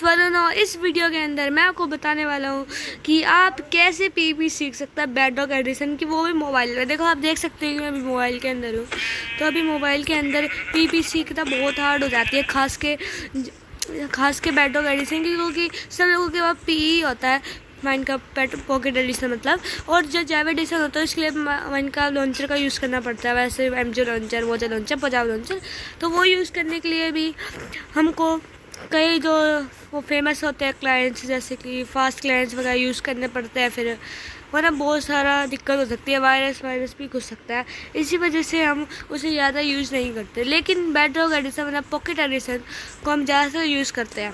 Guys, Varun और इस video के अंदर मैं आपको बताने वाला हूँ कि आप कैसे पीपी सीख सकते हैं बेडरॉक एडिशन की, वो भी मोबाइल में। देखो, आप देख सकते हैं कि मैं अभी मोबाइल के अंदर हूँ। तो अभी मोबाइल के अंदर पीपी सीखना बहुत हार्ड हो जाती है, खास के बेडरॉक एडिशन की, क्योंकि सब लोगों के पास पी होता है, माइंड का पॉकेट एडिशन मतलब। और जो जावा एडिशन होता है उसके लिए माइंड का लॉन्चर का यूज़ करना पड़ता है, वैसे एमजे लॉन्चर, मोजा लॉन्चर, पंजाब लॉन्चर। तो वो यूज़ करने के लिए भी हमको कई जो वो फेमस होते हैं क्लाइंट्स, जैसे कि फास्ट क्लाइंट्स वगैरह यूज़ करने पड़ते हैं, फिर वरना बहुत सारा दिक्कत हो सकती है, वायरस भी घुस सकता है। इसी वजह से हम उसे ज़्यादा यूज़ नहीं करते। लेकिन बेडरॉक एडिशन मतलब पॉकेट एडिशन को हम ज़्यादातर यूज़ करते हैं।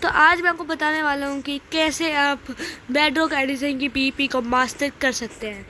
तो आज मैं आपको बताने वाला हूँ कि कैसे आप बेडरॉक एडिशन की पीपी को मास्टर कर सकते हैं।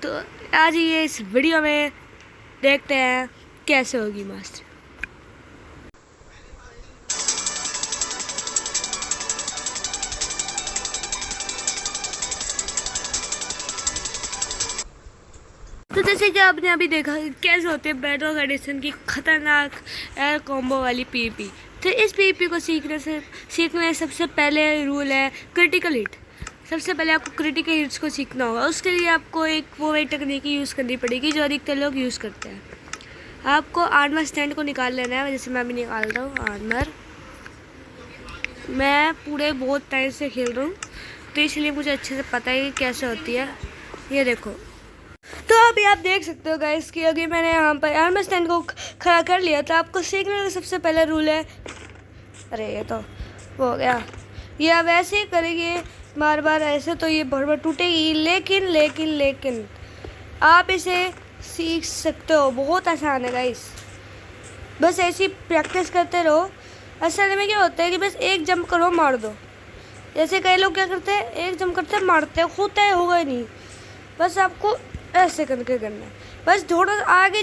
तो आज ये इस वीडियो में देखते हैं कैसे होगी मास्टर। तो जैसे कि आपने अभी देखा कैसे होती है बेडरॉक एडिशन की खतरनाक एयर कॉम्बो वाली पीपी। तो इस पीपी को सीखने सबसे पहले रूल है क्रिटिकल हिट। सबसे पहले आपको क्रिटिकल हिट्स को सीखना होगा। उसके लिए आपको एक वो टेक्निक यूज़ करनी पड़ेगी जो अधिकतर लोग यूज़ करते हैं। आपको आर्मर स्टैंड को निकाल लेना है, जैसे मैं अभी निकाल रहा हूँ आर्मर। मैं पूरे बहुत टाइम से खेल रहा हूँ, तो इसलिए मुझे अच्छे से पता है कि कैसे होती है। ये देखो, तो अभी आप देख सकते हो गाइस कि अगर मैंने यहाँ पर आर्मर स्टैंड को खड़ा कर लिया। तो आपको सीखने का सबसे पहला रूल है, अरे ये तो वो हो गया, ये आप ऐसे ही करेंगे बार बार ऐसे, तो ये बार बार टूटेगी। लेकिन आप इसे सीख सकते हो, बहुत आसान है गाइस। बस ऐसी प्रैक्टिस करते रहो। असल में क्या होता है कि बस एक जंप करो, मार दो। जैसे कई लोग क्या करते हैं, एक जंप करते हैं मारते हैं, होता है, होगा ही नहीं। बस आपको ऐसे करके करना है। बस थोड़ा आगे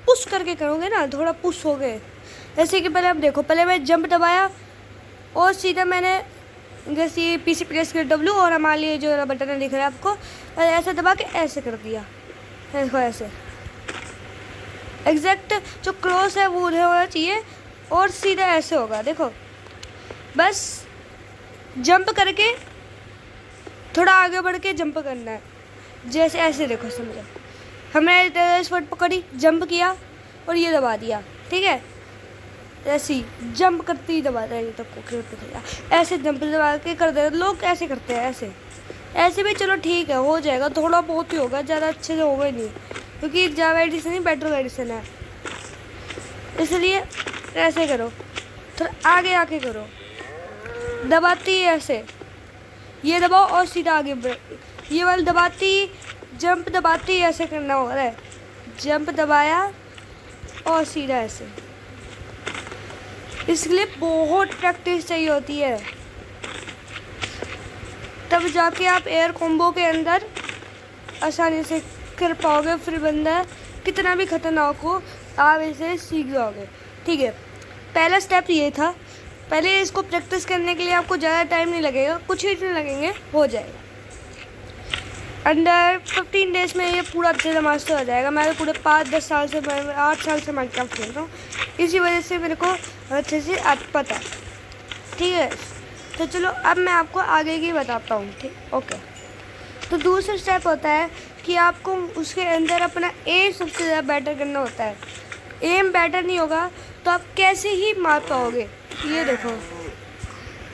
पुश करके करोगे ना, थोड़ा पुश हो गए। ऐसे कि पहले आप देखो, पहले मैं जंप दबाया और सीधा मैंने जैसे पीसी प्रेस कर डब्ल्यू और हमारे लिए जो बटन दिख रहा है आपको, ऐसे दबा के ऐसे कर दिया। देखो ऐसे एग्जैक्ट जो क्रॉस है वो उधर होना चाहिए और सीधा ऐसे होगा। देखो, बस जंप करके थोड़ा आगे बढ़ के जंप करना है, जैसे ऐसे। देखो, समझो, हमने टेलीस्कोप पकड़ी, जंप किया और ये दबा दिया, ठीक है। ऐसे ही जंप करते ही दबा देंगे तो ऐसे जंप दबा के कर दे। लोग ऐसे करते हैं, ऐसे भी चलो ठीक है, हो जाएगा, थोड़ा बहुत ही होगा, ज़्यादा अच्छे से होगा नहीं, क्योंकि जावा एडिशन ही बेडरॉक एडिशन है। इसलिए ऐसे करो, थोड़ा आगे आके करो, दबाती ऐसे, ये दबाओ और सीधा आगे बढ़, ये वाली दबाती, जंप दबाती ऐसे करना हो रहा है। जंप दबाया और सीधा ऐसे। इसके लिए बहुत प्रैक्टिस चाहिए होती है, तब जाके आप एयर कॉम्बो के अंदर आसानी से कर पाओगे। फिर बंदा कितना भी खतरनाक हो, आप इसे सीख जाओगे, ठीक है। पहला स्टेप ये था। पहले इसको प्रैक्टिस करने के लिए आपको ज़्यादा टाइम नहीं लगेगा, कुछ ही दिन लगेंगे, हो जाएगा। अंडर 15 डेज में ये पूरा अच्छे से मास्टर हो जाएगा। मैं पूरे 5-10 साल से, 8 साल से माइनक्राफ्ट खेल रहा हूँ, इसी वजह से मेरे को अच्छे से पता है, ठीक है। तो चलो अब मैं आपको आगे की बताता हूँ, ठीक, ओके। तो दूसरा स्टेप होता है कि आपको उसके अंदर अपना एम सबसे ज़्यादा बेटर करना होता है। एम बेटर नहीं होगा तो आप कैसे ही मार पाओगे। ये देखो,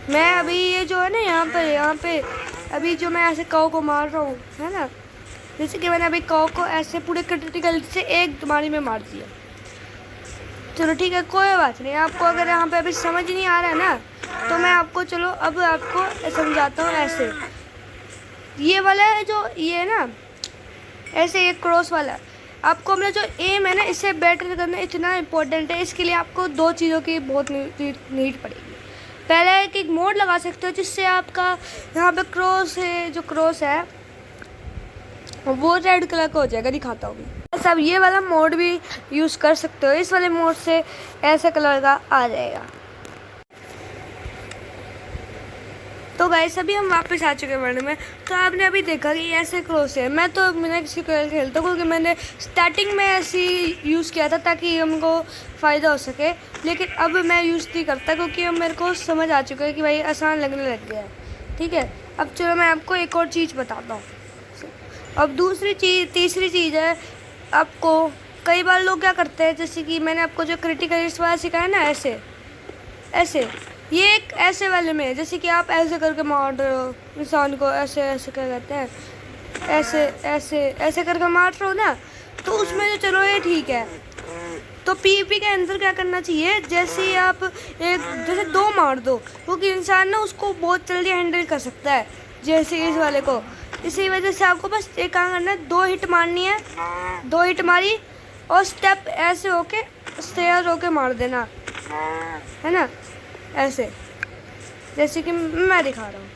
मैं अभी ये जो है ना, यहाँ पे अभी जो मैं ऐसे कौ को मार रहा हूँ, है ना, जैसे कि मैंने अभी कौ को ऐसे पूरे क्रिटिकल से एक तुम्हारी में मार दिया। चलो ठीक है, कोई बात नहीं। आपको अगर यहाँ पे अभी समझ नहीं आ रहा है ना, तो मैं आपको चलो अब आपको समझाता हूँ। ऐसे ये वाला है जो ये है ना, ऐसे एक क्रॉस वाला, आपको अपना जो एम है ना, इसे बेटर करना इतना इम्पोर्टेंट है। इसके लिए आपको 2 चीज़ों की बहुत नीड पड़ेगी। पहला एक मोड लगा सकते हो, जिससे आपका यहाँ पे क्रॉस है, जो क्रॉस है वो रेड कलर का हो जाएगा, दिखाता हूँ मैं। अब ये वाला मोड भी यूज़ कर सकते हो। इस वाले मोड से ऐसे कलर का आ जाएगा। तो गाइस अभी हम वापस आ चुके हैं वर्ल्ड में। तो आपने अभी देखा कि ऐसे क्रॉस है। मैं तो बिना किसी को खेलता हूँ क्योंकि मैंने स्टार्टिंग में ऐसी यूज़ किया था ताकि हमको फ़ायदा हो सके, लेकिन अब मैं यूज़ नहीं करता क्योंकि अब मेरे को समझ आ चुका है कि भाई आसान लगने लग गया है। ठीक है, अब चलो मैं आपको एक और चीज़ बताता हूँ। अब तीसरी चीज़ है, आपको कई बार लोग क्या करते हैं, जैसे कि मैंने आपको जो क्रिटिकल हिट्स वाला सिखाया ना, ऐसे ये एक ऐसे वाले में है, जैसे कि आप ऐसे करके मार रहे हो इंसान को, ऐसे क्या कहते हैं, ऐसे करके मार रहे हो ना, तो उसमें जो चलो ये ठीक है। तो पीवीपी के अंदर क्या करना चाहिए, जैसे ही आप जैसे 2 मार दो, क्योंकि इंसान ना उसको बहुत जल्दी हैंडल कर सकता है, जैसे इस वाले को। इसी वजह से आपको बस एक काम करना है, 2 हिट मारनी है, 2 हिट मारी और स्टेप ऐसे होके स्टेयर होके मार देना है ना, ऐसे जैसे कि मैं दिखा रहा हूँ।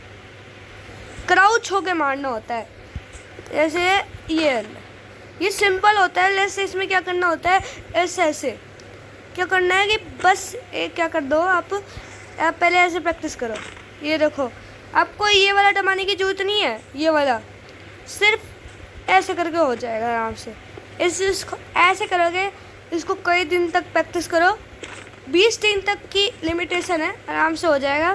क्राउच होके मारना होता है, जैसे ये सिंपल होता है। जैसे इसमें क्या करना होता है, ऐसे क्या करना है कि बस एक क्या कर दो, आप पहले ऐसे प्रैक्टिस करो। ये देखो, आपको ये वाला दबाने की जरूरत नहीं है, ये वाला सिर्फ ऐसे करके हो जाएगा आराम से। इसको ऐसे करोगे, इसको कई दिन तक प्रैक्टिस करो, 20 दिन तक की लिमिटेशन है, आराम से हो जाएगा।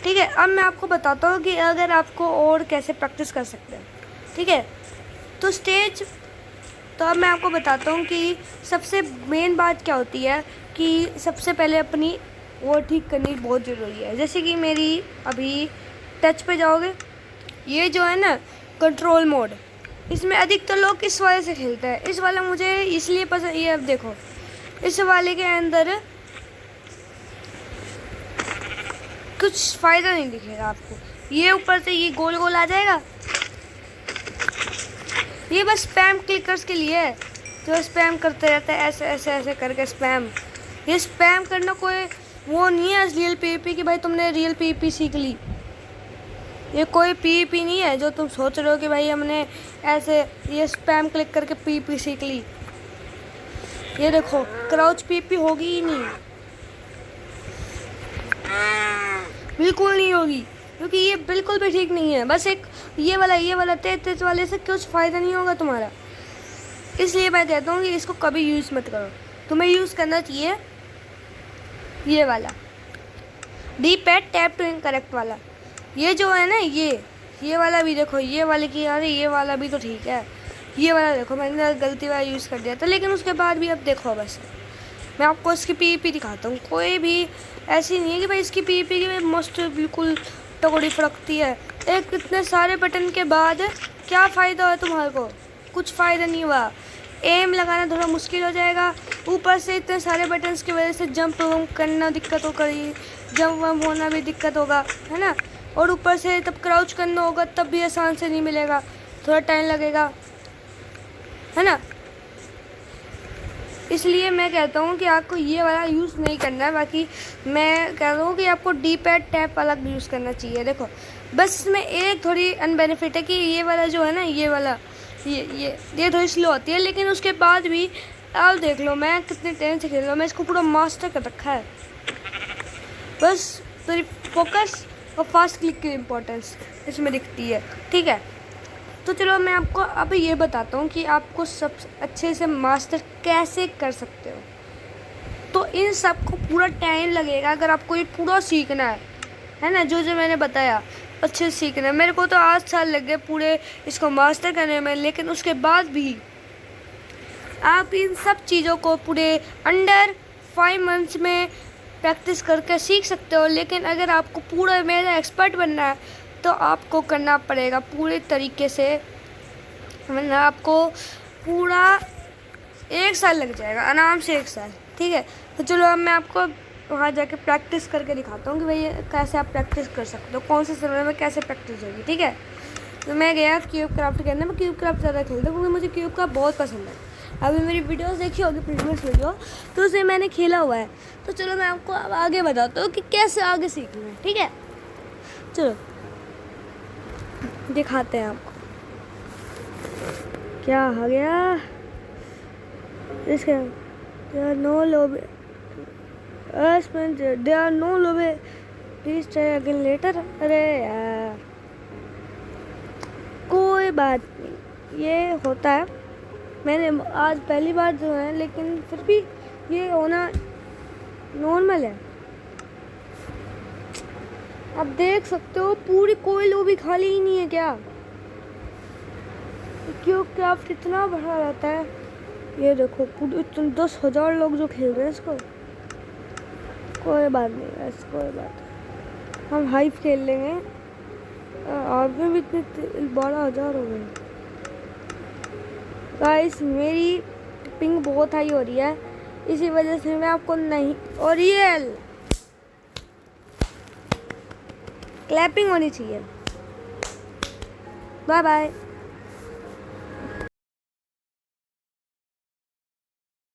ठीक है, अब मैं आपको बताता हूँ कि अगर आपको और कैसे प्रैक्टिस कर सकते हैं। ठीक है, तो अब मैं आपको बताता हूँ कि सबसे मेन बात क्या होती है कि सबसे पहले अपनी वो ठीक करनी बहुत ज़रूरी है। जैसे कि मेरी अभी टच पे जाओगे, ये जो है ना कंट्रोल मोड, इसमें अधिकतर लोग इस वाले से खेलते हैं। इस वाला मुझे इसलिए पसंद, ये अब देखो इस वाले के अंदर कुछ फ़ायदा नहीं दिखेगा आपको। ये ऊपर से ये गोल गोल आ जाएगा, ये बस स्पैम क्लिकर्स के लिए है जो स्पैम करते रहते हैं, ऐसे करके स्पैम। ये स्पैम करना कोई वो नहीं है रियल पीवीपी की, भाई तुमने रियल पीवीपी सीख ली। ये कोई पीवीपी नहीं है जो तुम सोच रहे हो कि भाई हमने ऐसे ये स्पैम क्लिक करके पीवीपी सीख ली। ये देखो क्राउच पीवीपी होगी ही नहीं, बिल्कुल नहीं होगी, क्योंकि ये बिल्कुल भी ठीक नहीं है। बस एक ये वाला तेज वाले से कुछ फ़ायदा नहीं होगा तुम्हारा। इसलिए मैं कहता हूँ कि इसको कभी यूज़ मत करो। तुम्हें यूज़ करना चाहिए ये वाला D pad tap to incorrect वाला। ये जो है ना, ये वाला भी देखो, ये वाले की यार, ये वाला भी तो ठीक है। ये वाला देखो, मैंने गलती वाला यूज़ कर दिया था, लेकिन उसके बाद भी अब देखो, बस मैं आपको इसकी पीवीपी दिखाता हूँ। कोई भी ऐसी नहीं है कि भाई इसकी पीवीपी की मस्त बिल्कुल टकोड़ी फड़कती है। एक इतने सारे बटन के बाद क्या फ़ायदा हुआ तुम्हारे को, कुछ फ़ायदा नहीं हुआ। एम लगाना थोड़ा मुश्किल हो जाएगा, ऊपर से इतने सारे बटन्स की वजह से जंप करना दिक्कत होगा, जंप वंप होना भी दिक्कत होगा, है ना। और ऊपर से तब क्राउच करना होगा, तब भी आसान से नहीं मिलेगा, थोड़ा टाइम लगेगा, है ना। इसलिए मैं कहता हूँ कि आपको ये वाला यूज़ नहीं करना है। बाकी मैं कह रहा हूँ कि आपको डी पैड टैप वाला यूज़ करना चाहिए। देखो बस इसमें एक थोड़ी अनबेनिफिट है कि ये वाला जो है ना, ये वाला ये थोड़ी स्लो होती है, लेकिन उसके बाद भी आप देख लो मैं कितने टाइम से खेल रहा हूँ, मैं इसको पूरा मास्टर कर रखा है। बस थोड़ी फोकस और फास्ट क्लिक की इम्पोर्टेंस इसमें दिखती है। ठीक है, तो चलो मैं आपको अब ये बताता हूँ कि आपको सब अच्छे से मास्टर कैसे कर सकते हो। तो इन सब को पूरा टाइम लगेगा अगर आपको ये पूरा सीखना है ना, जो मैंने बताया अच्छे से सीखना है। मेरे को तो 8 साल लग गए पूरे इसको मास्टर करने में, लेकिन उसके बाद भी आप इन सब चीज़ों को पूरे अंडर 5 मंथ्स में प्रैक्टिस करके सीख सकते हो। लेकिन अगर आपको पूरा मेरा एक्सपर्ट बनना है तो आपको करना पड़ेगा पूरे तरीके से, वरना आपको पूरा 1 साल लग जाएगा, आराम से 1 साल। ठीक है, तो चलो अब मैं आपको वहाँ जाके प्रैक्टिस करके दिखाता हूँ कि भाई कैसे आप प्रैक्टिस कर सकते हो, कौन से सर्वर में कैसे प्रैक्टिस होगी। ठीक है, तो मैं गया क्यूब क्राफ्ट करने में। क्यूब क्राफ्ट ज़्यादा खेलता हूँ क्योंकि मुझे क्यूब का बहुत पसंद है। अभी मेरी वीडियोस देखी होगी प्रीवियस वीडियो, तो उसे मैंने खेला हुआ है। तो चलो मैं आपको अब आगे बताता हूँ कि कैसे आगे सीखना है। ठीक है, चलो दिखाते हैं आपको क्या हो गया। इसके there are no lobby please try again later. अरे यार कोई बात नहीं, ये होता है। मैंने आज पहली बार जो है, लेकिन फिर भी ये होना नॉर्मल है। आप देख सकते हो पूरी कोई लॉबी खाली ही नहीं है क्या? क्यों क्राफ्ट इतना बड़ा रहता है। ये देखो पूरे 10,000 लोग जो खेल रहे हैं इसको। कोई बात नहीं वैसे, कोई बात नहीं, हम हाइव खेल लेंगे। आगे भी इतने 12,000 हो गए। गाइस मेरी पिंग बहुत हाई हो रही है, इसी वजह से मैं आपको नहीं, और रियल क्लैपिंग होनी चाहिए। Bye bye.